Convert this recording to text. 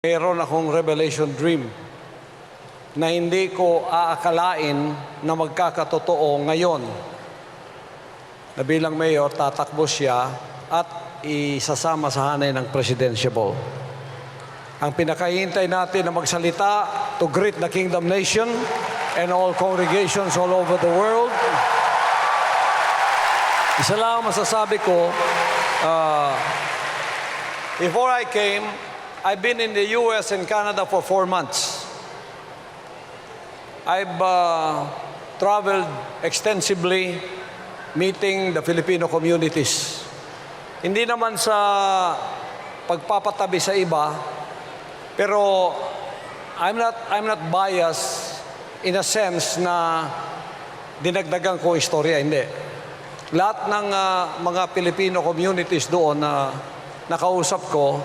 Meron akong revelation dream na hindi ko aakalain na magkakatotoo ngayon na bilang mayor tatakbo siya at isasama sa hanay ng presidential. Ang pinakahihintay natin na magsalita to greet the kingdom nation and all congregations all over the world. Isa lang masasabi ko, before I came, I've been in the US and Canada for 4 months. I've traveled extensively meeting the Filipino communities. Hindi naman sa pagpapatabi sa iba, pero I'm not biased in a sense na dinagdagan ko istorya, hindi. Lahat ng mga Filipino communities doon na nakausap ko,